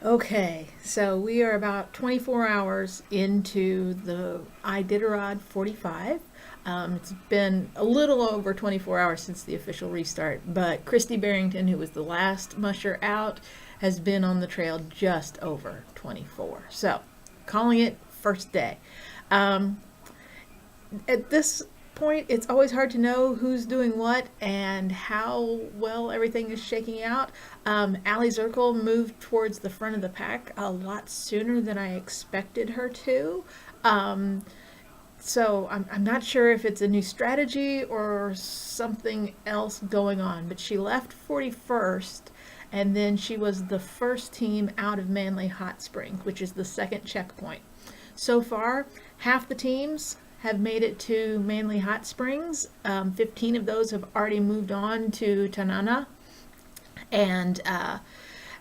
Okay, so we are about 24 hours into the Iditarod 45. It's been a little over 24 hours since the official restart, but Christy Barrington, who was the last musher out, has been on the trail just over 24. So, calling it first day. Um, at this point, it's always hard to know who's doing what and how well everything is shaking out. Allie Zirkle moved towards the front of the pack a lot sooner than I expected her to. Um, so I'm not sure if it's a new strategy or something else going on, but she left 41st, and then she was the first team out of Manly Hot Springs, which is the second checkpoint. So far, half the teams have made it to Manly Hot Springs. 15 of those have already moved on to Tanana. And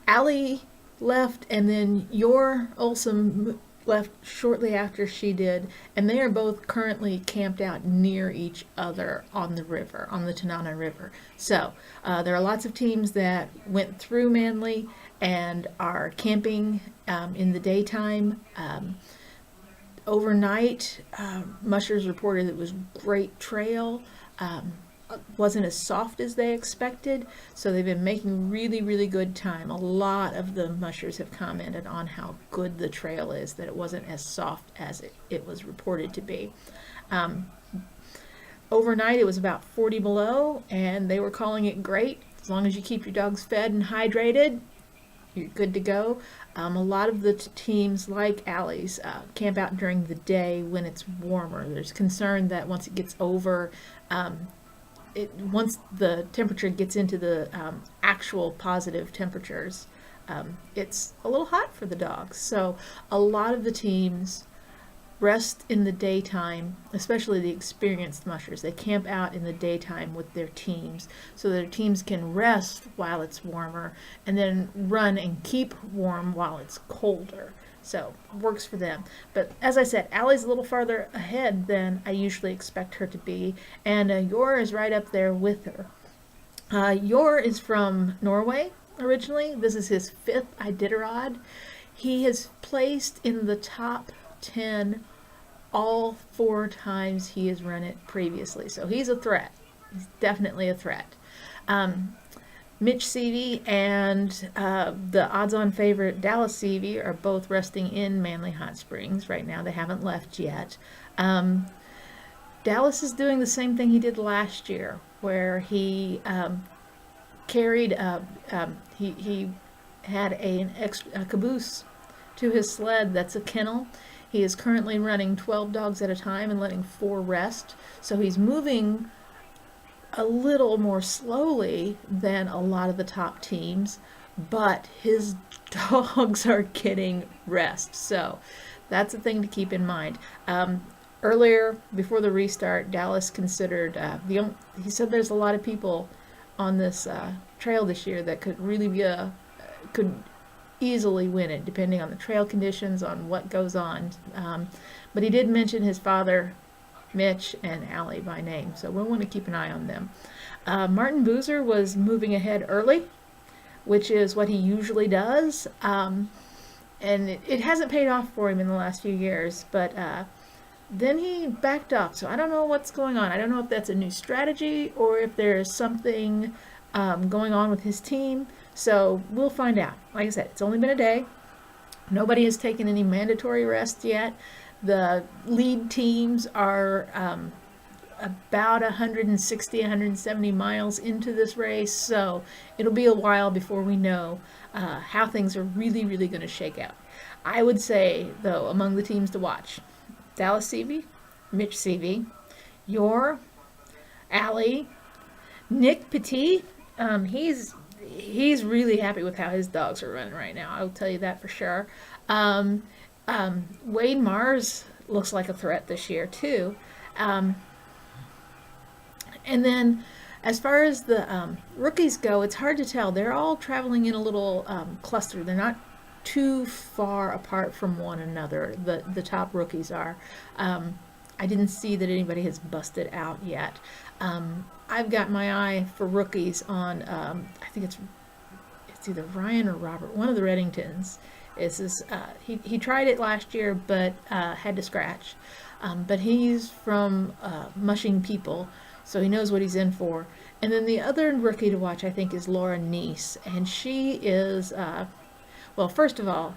Allie left, and then your Olson left shortly after she did, and they are both currently camped out near each other on the river, on the Tanana River. So there are lots of teams that went through Manly and are camping in the daytime. Overnight, mushers reported it was great trail. Wasn't as soft as they expected, so they've been making really, really good time. A lot of the mushers have commented on how good the trail is, that it wasn't as soft as it was reported to be. Um, Overnight, it was about 40 below, and they were calling it great. As long as you keep your dogs fed and hydrated, you're good to go. A lot of the teams, like Allie's, camp out during the day when it's warmer. There's concern that once it gets over, once the temperature gets into the actual positive temperatures, it's a little hot for the dogs. So a lot of the teams rest in the daytime, especially the experienced mushers. They camp out in the daytime with their teams so their teams can rest while it's warmer and then run and keep warm while it's colder. So works for them. But as I said, Allie's a little farther ahead than I usually expect her to be, and Yor is right up there with her. Yor is from Norway originally. This is his fifth Iditarod. He has placed in the top 10 all four times he has run it previously. So he's a threat. He's definitely a threat. Mitch Seavey and the odds-on favorite Dallas Seavey are both resting in Manly Hot Springs right now. They haven't left yet. Dallas is doing the same thing he did last year, where he carried he had a caboose to his sled that's a kennel. He is currently running 12 dogs at a time and letting 4 rest. So he's moving a little more slowly than a lot of the top teams, but his dogs are getting rest. So that's a thing to keep in mind. Earlier, before the restart, Dallas considered he said there's a lot of people on this trail this year that could really be could easily win it, depending on the trail conditions, on what goes on. But he did mention his father, Mitch, and Allie by name, so we'll want to keep an eye on them. Martin Boozer was moving ahead early, which is what he usually does, and it hasn't paid off for him in the last few years, but then he backed up, so I don't know what's going on. I don't know if that's a new strategy or if there's something going on with his team. So we'll find out. Like I said, it's only been a day. Nobody has taken any mandatory rest yet. The lead teams are about 160, 170 miles into this race, so it'll be a while before we know how things are really, really going to shake out. I would say, though, among the teams to watch, Dallas Seavey, Mitch Seavey, Yor, Allie, Nick Petit. He's really happy with how his dogs are running right now. I'll tell you that for sure. Wade Mars looks like a threat this year too. And then as far as the rookies go, it's hard to tell. They're all traveling in a little cluster. They're not too far apart from one another. The top rookies are. I didn't see that anybody has busted out yet. I've got my eye for rookies on. I think it's it's either Ryan or Robert, one of the Reddingtons. Is this, he tried it last year, but had to scratch. But he's from Mushing People, so he knows what he's in for. And then the other rookie to watch, I think, is Laura Neese. And she is, well, first of all,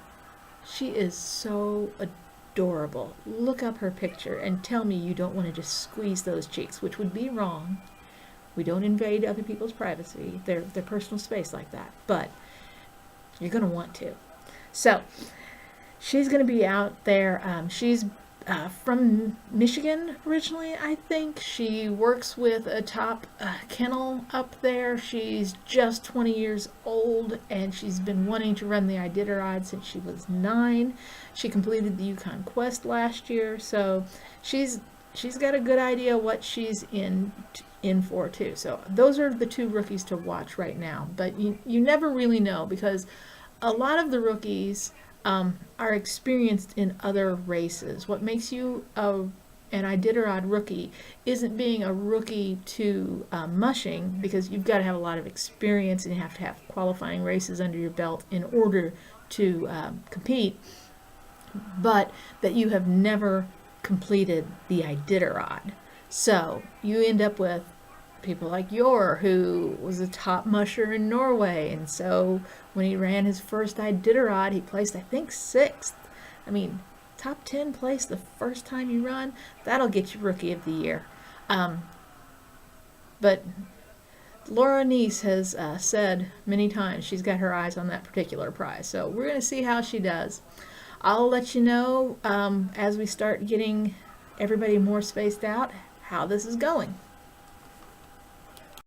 she is so adorable. Look up her picture and tell me you don't want to just squeeze those cheeks, which would be wrong. We don't invade other people's privacy, their personal space like that. But you're going to want to. So she's going to be out there. She's from Michigan originally, I think. She works with a top kennel up there. She's just 20 years old, and she's been wanting to run the Iditarod since she was 9. She completed the Yukon Quest last year, so she's got a good idea what she's in for too. So those are the 2 rookies to watch right now. But you never really know, because a lot of the rookies are experienced in other races. What makes you an Iditarod rookie isn't being a rookie to mushing, because you've got to have a lot of experience and you have to have qualifying races under your belt in order to compete, but that you have never completed the Iditarod. So you end up with people like Yor, who was a top musher in Norway, and so when he ran his first Iditarod, he placed, I think, 6th. I mean, top 10 place the first time you run, that'll get you Rookie of the Year. But Laura Neese has said many times she's got her eyes on that particular prize, so we're going to see how she does. I'll let you know as we start getting everybody more spaced out how this is going.